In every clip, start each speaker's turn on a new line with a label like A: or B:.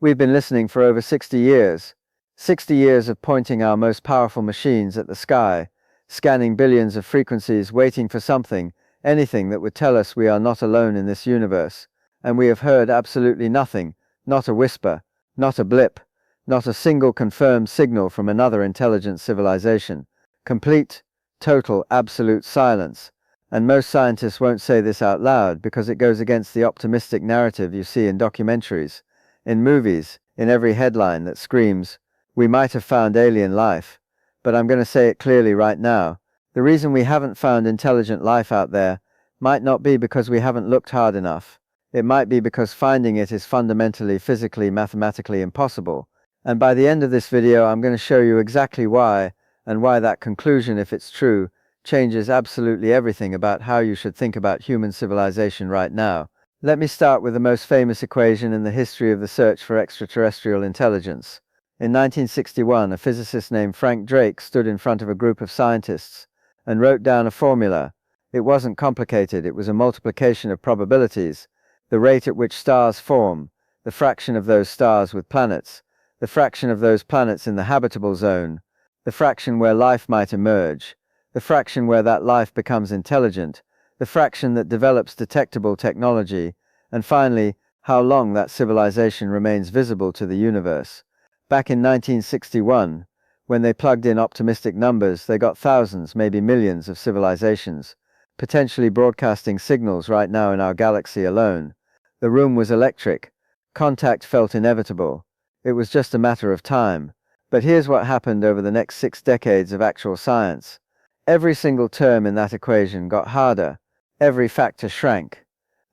A: We've been listening for over 60 years. 60 years of pointing our most powerful machines at the sky, scanning billions of frequencies, waiting for something, anything that would tell us we are not alone in this universe. And we have heard absolutely nothing, not a whisper, not a blip, not a single confirmed signal from another intelligent civilization. Complete, total, absolute silence. And most scientists won't say this out loud because it goes against the optimistic narrative you see in documentaries, in movies, in every headline that screams, "We might have found alien life." But I'm going to say it clearly right now. The reason we haven't found intelligent life out there might not be because we haven't looked hard enough. It might be because finding it is fundamentally, physically, mathematically impossible. And by the end of this video, I'm going to show you exactly why, and why that conclusion, if it's true, changes absolutely everything about how you should think about human civilization right now. Let me start with the most famous equation in the history of the search for extraterrestrial intelligence. In 1961, a physicist named Frank Drake stood in front of a group of scientists and wrote down a formula. It wasn't complicated, it was a multiplication of probabilities, the rate at which stars form, the fraction of those stars with planets, the fraction of those planets in the habitable zone, the fraction where life might emerge, the fraction where that life becomes intelligent, the fraction that develops detectable technology, and finally, how long that civilization remains visible to the universe. Back in 1961, when they plugged in optimistic numbers, they got thousands, maybe millions of civilizations, potentially broadcasting signals right now in our galaxy alone. The room was electric. Contact felt inevitable. It was just a matter of time. But here's what happened over the next 6 decades of actual science. Every single term in that equation got harder. Every factor shrank.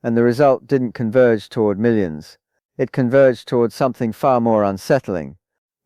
A: And the result didn't converge toward millions. It converged toward something far more unsettling.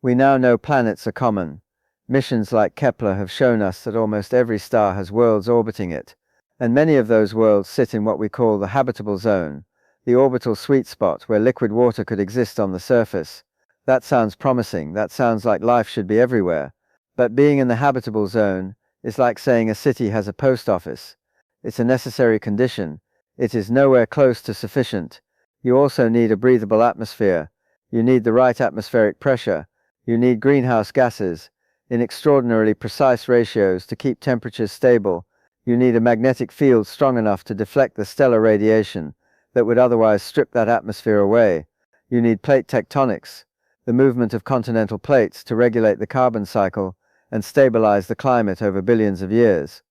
A: We now know planets are common. Missions like Kepler have shown us that almost every star has worlds orbiting it. And many of those worlds sit in what we call the habitable zone, the orbital sweet spot where liquid water could exist on the surface. That sounds promising, that sounds like life should be everywhere. But being in the habitable zone is like saying a city has a post office. It's a necessary condition. It is nowhere close to sufficient. You also need a breathable atmosphere. You need the right atmospheric pressure. You need greenhouse gases in extraordinarily precise ratios to keep temperatures stable. You need a magnetic field strong enough to deflect the stellar radiation that would otherwise strip that atmosphere away. You need plate tectonics, the movement of continental plates to regulate the carbon cycle and stabilize the climate over billions of years.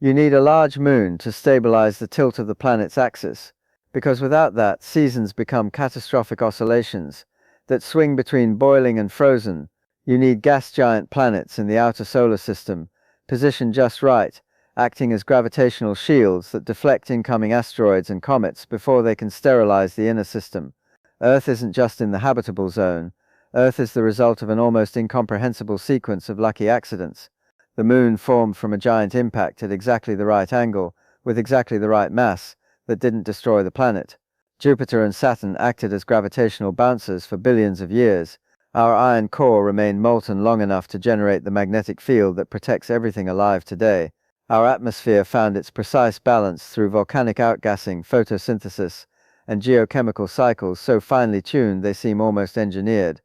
A: You need a large moon to stabilize the tilt of the planet's axis, because without that, seasons become catastrophic oscillations that swing between boiling and frozen. You need gas giant planets in the outer solar system, positioned just right, acting as gravitational shields that deflect incoming asteroids and comets before they can sterilize the inner system. Earth isn't just in the habitable zone. Earth is the result of an almost incomprehensible sequence of lucky accidents. The moon formed from a giant impact at exactly the right angle, with exactly the right mass, that didn't destroy the planet. Jupiter and Saturn acted as gravitational bouncers for billions of years. Our iron core remained molten long enough to generate the magnetic field that protects everything alive today. Our atmosphere found its precise balance through volcanic outgassing, photosynthesis, and geochemical cycles so finely tuned they seem almost engineered.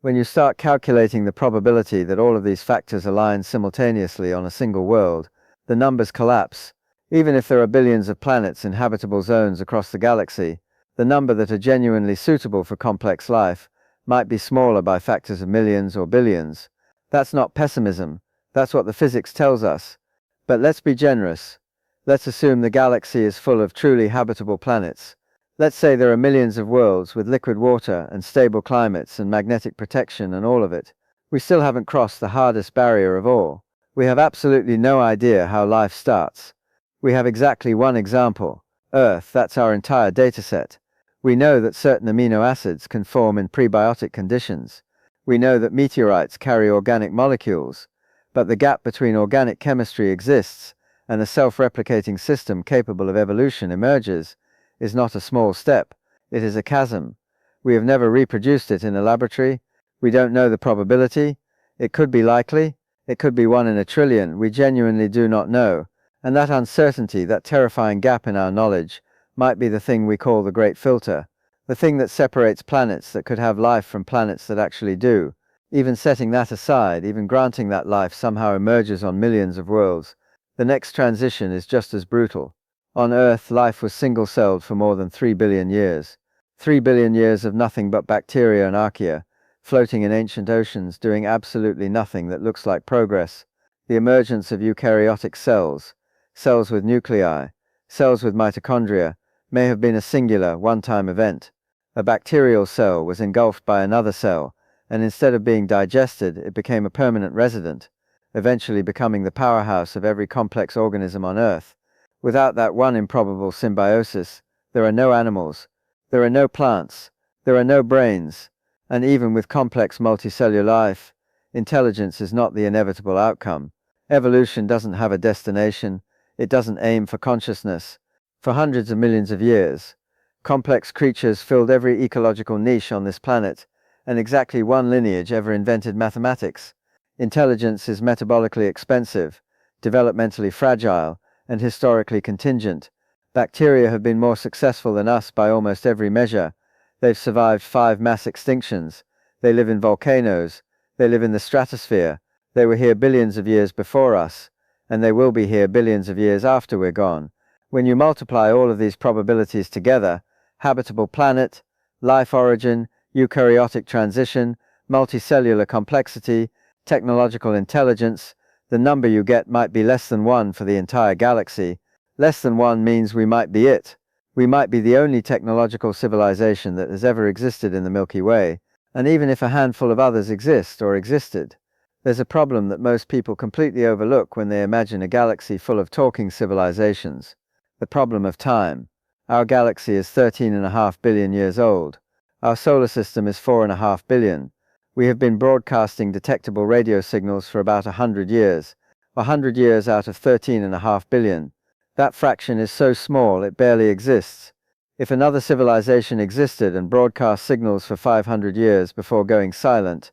A: When you start calculating the probability that all of these factors align simultaneously on a single world, the numbers collapse. Even if there are billions of planets in habitable zones across the galaxy, the number that are genuinely suitable for complex life might be smaller by factors of millions or billions. That's not pessimism. That's what the physics tells us. But let's be generous. Let's assume the galaxy is full of truly habitable planets. Let's say there are millions of worlds with liquid water and stable climates and magnetic protection and all of it. We still haven't crossed the hardest barrier of all. We have absolutely no idea how life starts. We have exactly one example, Earth. That's our entire dataset. We know that certain amino acids can form in prebiotic conditions. We know that meteorites carry organic molecules. But the gap between organic chemistry exists and a self-replicating system capable of evolution emerges is not a small step. It is a chasm. We have never reproduced it in a laboratory. We don't know the probability. It could be likely. It could be 1 in a trillion. We genuinely do not know. And that uncertainty, that terrifying gap in our knowledge, might be the thing we call the great filter. the thing that separates planets that could have life from planets that actually do. Even setting that aside, even granting that life somehow emerges on millions of worlds, the next transition is just as brutal. On Earth, life was single-celled for more than 3 billion years. 3 billion years of nothing but bacteria and archaea, floating in ancient oceans, doing absolutely nothing that looks like progress. The emergence of eukaryotic cells, cells with nuclei, cells with mitochondria, may have been a singular, one-time event. A bacterial cell was engulfed by another cell, and instead of being digested, it became a permanent resident, eventually becoming the powerhouse of every complex organism on Earth. Without that one improbable symbiosis, there are no animals, there are no plants, there are no brains, and even with complex multicellular life, intelligence is not the inevitable outcome. Evolution doesn't have a destination, it doesn't aim for consciousness. For hundreds of millions of years, complex creatures filled every ecological niche on this planet, and exactly one lineage ever invented mathematics. Intelligence is metabolically expensive, developmentally fragile, and historically contingent. Bacteria have been more successful than us by almost every measure. They've survived 5 mass extinctions. They live in volcanoes. They live in the stratosphere. They were here billions of years before us, and they will be here billions of years after we're gone. When you multiply all of these probabilities together, habitable planet, life origin, eukaryotic transition, multicellular complexity, technological intelligence, the number you get might be less than 1 for the entire galaxy. Less than 1 means we might be it. We might be the only technological civilization that has ever existed in the Milky Way, and even if a handful of others exist or existed, there's a problem that most people completely overlook when they imagine a galaxy full of talking civilizations. The problem of time. Our galaxy is 13.5 billion years old. Our solar system is 4.5 billion. We have been broadcasting detectable radio signals for about 100 years. 100 years out of 13.5 billion. That fraction is so small it barely exists. If another civilization existed and broadcast signals for 500 years before going silent,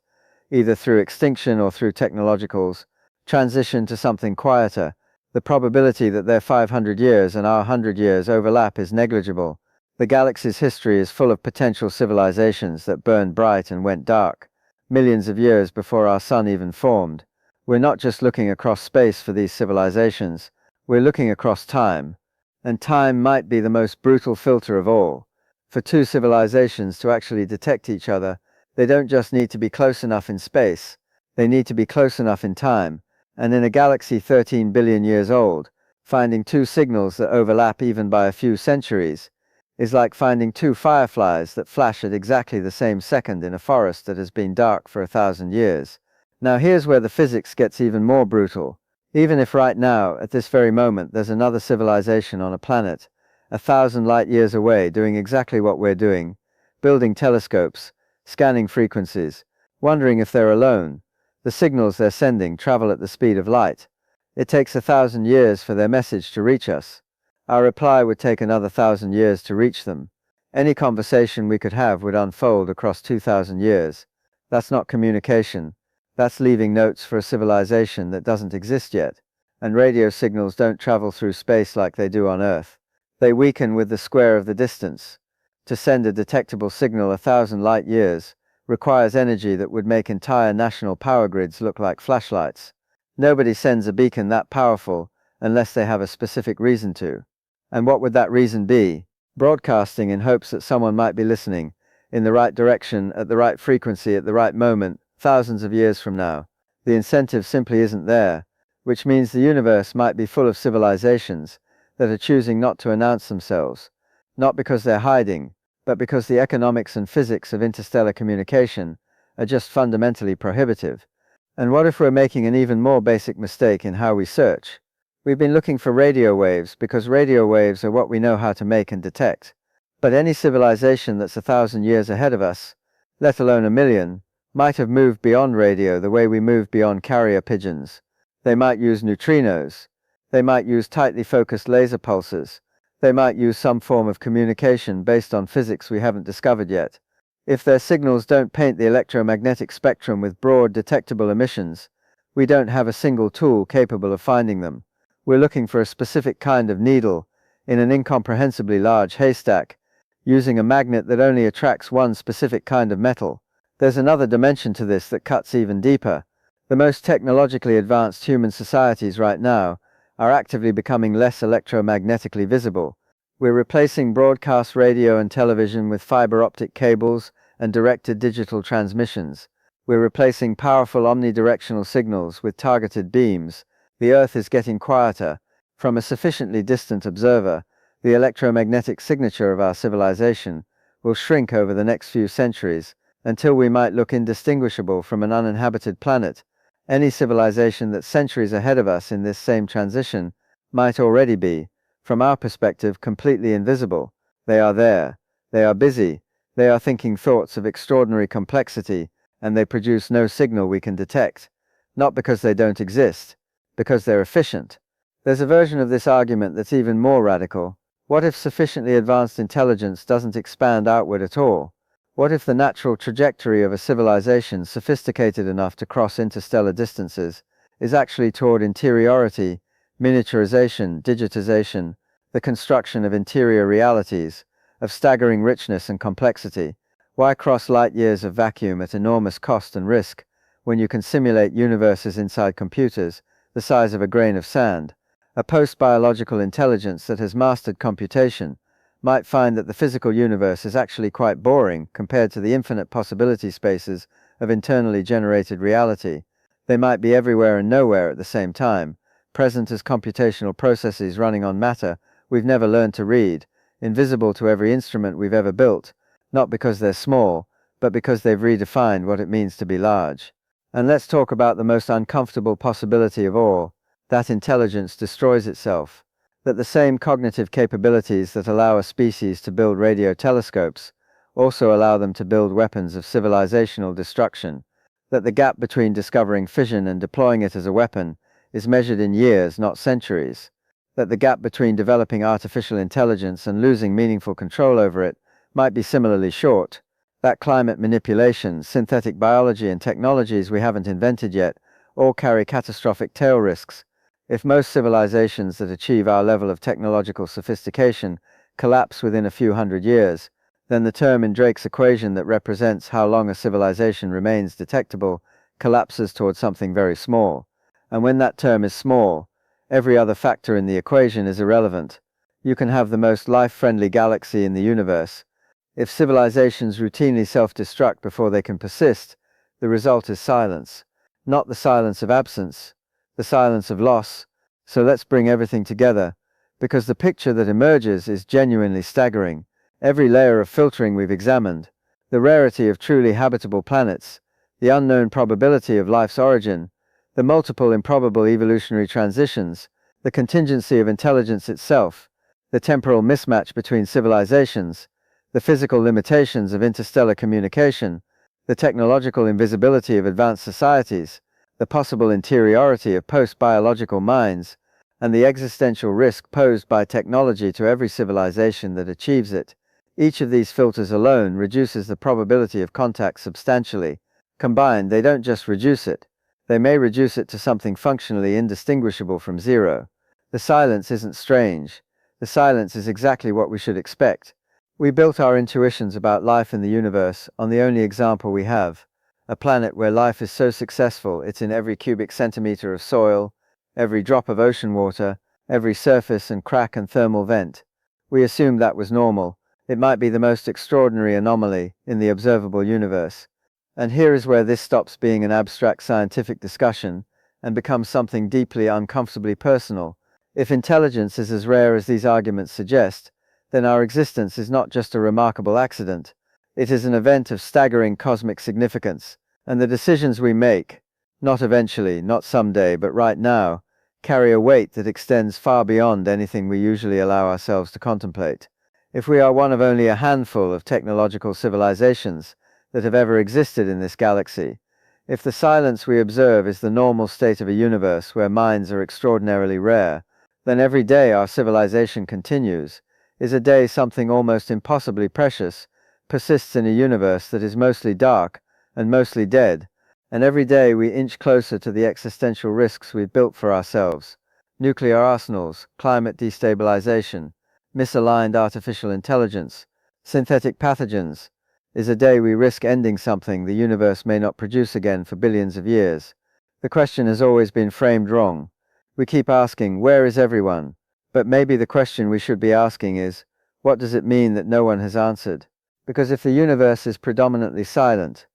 A: either through extinction or through technologicals, transition to something quieter, the probability that their 500 years and our 100 years overlap is negligible. The galaxy's history is full of potential civilizations that burned bright and went dark, millions of years before our sun even formed. We're not just looking across space for these civilizations, we're looking across time. And time might be the most brutal filter of all. For 2 civilizations to actually detect each other, they don't just need to be close enough in space, they need to be close enough in time. And in a galaxy 13 billion years old, finding 2 signals that overlap even by a few centuries is like finding 2 fireflies that flash at exactly the same second in a forest that has been dark for 1,000 years. Now here's where the physics gets even more brutal. Even if right now, at this very moment, there's another civilization on a planet 1,000 light years away doing exactly what we're doing, building telescopes, scanning frequencies, wondering if they're alone, the signals they're sending travel at the speed of light. It takes 1,000 years for their message to reach us. Our reply would take another 1,000 years to reach them. Any conversation we could have would unfold across 2,000 years. That's not communication. That's leaving notes for a civilization that doesn't exist yet. And radio signals don't travel through space like they do on Earth. They weaken with the square of the distance. To send a detectable signal 1,000 light years requires energy that would make entire national power grids look like flashlights. Nobody sends a beacon that powerful unless they have a specific reason to. And what would that reason be? Broadcasting in hopes that someone might be listening, in the right direction, at the right frequency, at the right moment, thousands of years from now. The incentive simply isn't there, which means the universe might be full of civilizations that are choosing not to announce themselves, not because they're hiding, but because the economics and physics of interstellar communication are just fundamentally prohibitive. And what if we're making an even more basic mistake in how we search? We've been looking for radio waves because radio waves are what we know how to make and detect. But any civilization that's 1,000 years ahead of us, let alone 1,000,000, might have moved beyond radio the way we moved beyond carrier pigeons. They might use neutrinos. They might use tightly focused laser pulses. They might use some form of communication based on physics we haven't discovered yet. If their signals don't paint the electromagnetic spectrum with broad detectable emissions, we don't have a single tool capable of finding them. We're looking for a specific kind of needle in an incomprehensibly large haystack. using a magnet that only attracts one specific kind of metal. There's another dimension to this that cuts even deeper. The most technologically advanced human societies right now are actively becoming less electromagnetically visible. We're replacing broadcast radio and television with fiber optic cables and directed digital transmissions. We're replacing powerful omnidirectional signals with targeted beams. The Earth is getting quieter. From a sufficiently distant observer, the electromagnetic signature of our civilization will shrink over the next few centuries until we might look indistinguishable from an uninhabited planet. Any civilization that's centuries ahead of us in this same transition might already be, from our perspective, completely invisible. They are there. They are busy. They are thinking thoughts of extraordinary complexity, and they produce no signal we can detect. Not because they don't exist, because they're efficient. There's a version of this argument that's even more radical. What if sufficiently advanced intelligence doesn't expand outward at all? What if the natural trajectory of a civilization sophisticated enough to cross interstellar distances is actually toward interiority, miniaturization, digitization, the construction of interior realities, of staggering richness and complexity? Why cross light years of vacuum at enormous cost and risk when you can simulate universes inside computers the size of a grain of sand? A post-biological intelligence that has mastered computation might find that the physical universe is actually quite boring compared to the infinite possibility spaces of internally generated reality. They might be everywhere and nowhere at the same time, present as computational processes running on matter we've never learned to read, invisible to every instrument we've ever built, not because they're small, but because they've redefined what it means to be large. And let's talk about the most uncomfortable possibility of all, that intelligence destroys itself. That the same cognitive capabilities that allow a species to build radio telescopes also allow them to build weapons of civilizational destruction. That the gap between discovering fission and deploying it as a weapon is measured in years, not centuries. That the gap between developing artificial intelligence and losing meaningful control over it might be similarly short. That climate manipulation, synthetic biology, and technologies we haven't invented yet all carry catastrophic tail risks. If most civilizations that achieve our level of technological sophistication collapse within a few hundred years, then the term in Drake's equation that represents how long a civilization remains detectable collapses towards something very small. And when that term is small, every other factor in the equation is irrelevant. You can have the most life-friendly galaxy in the universe. If civilizations routinely self-destruct before they can persist, the result is silence. Not the silence of absence, the silence of loss. So let's bring everything together, because the picture that emerges is genuinely staggering. Every layer of filtering we've examined, the rarity of truly habitable planets, the unknown probability of life's origin, the multiple improbable evolutionary transitions, the contingency of intelligence itself, the temporal mismatch between civilizations, the physical limitations of interstellar communication, the technological invisibility of advanced societies, the possible interiority of post-biological minds, and the existential risk posed by technology to every civilization that achieves it. Each of these filters alone reduces the probability of contact substantially. Combined, they don't just reduce it. They may reduce it to something functionally indistinguishable from zero. The silence isn't strange. The silence is exactly what we should expect. We built our intuitions about life in the universe on the only example we have. A planet where life is so successful it's in every cubic centimeter of soil, every drop of ocean water, every surface and crack and thermal vent. We assumed that was normal. It might be the most extraordinary anomaly in the observable universe. And here is where this stops being an abstract scientific discussion and becomes something deeply uncomfortably personal. If intelligence is as rare as these arguments suggest, then our existence is not just a remarkable accident. It is an event of staggering cosmic significance, and the decisions we make, not eventually, not someday, but right now, carry a weight that extends far beyond anything we usually allow ourselves to contemplate. If we are one of only a handful of technological civilizations that have ever existed in this galaxy, if the silence we observe is the normal state of a universe where minds are extraordinarily rare, then every day our civilization continues is a day something almost impossibly precious persists in a universe that is mostly dark and mostly dead, and every day we inch closer to the existential risks we've built for ourselves. Nuclear arsenals, climate destabilization, misaligned artificial intelligence, synthetic pathogens, is a day we risk ending something the universe may not produce again for billions of years. The question has always been framed wrong. We keep asking, where is everyone? But maybe the question we should be asking is, what does it mean that no one has answered? Because if the universe is predominantly silent,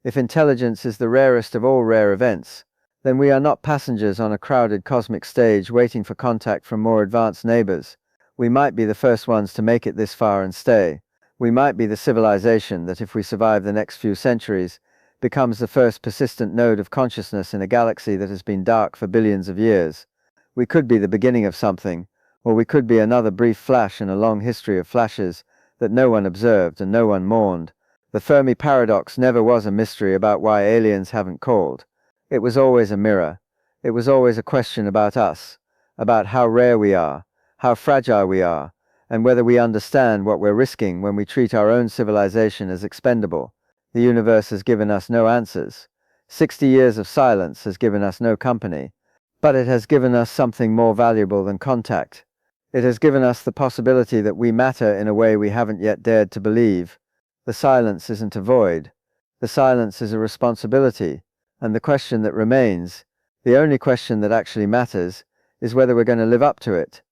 A: if intelligence is the rarest of all rare events, then we are not passengers on a crowded cosmic stage waiting for contact from more advanced neighbors. We might be the first ones to make it this far and stay. We might be the civilization that, if we survive the next few centuries, becomes the first persistent node of consciousness in a galaxy that has been dark for billions of years. We could be the beginning of something, or we could be another brief flash in a long history of flashes that no one observed and no one mourned. The Fermi Paradox never was a mystery about why aliens haven't called. It was always a mirror. It was always a question about us, about how rare we are, how fragile we are, and whether we understand what we're risking when we treat our own civilization as expendable. The universe has given us no answers. 60 years of silence has given us no company. But it has given us something more valuable than contact. It has given us the possibility that we matter in a way we haven't yet dared to believe. The silence isn't a void. The silence is a responsibility. And the question that remains, the only question that actually matters, is whether we're going to live up to it.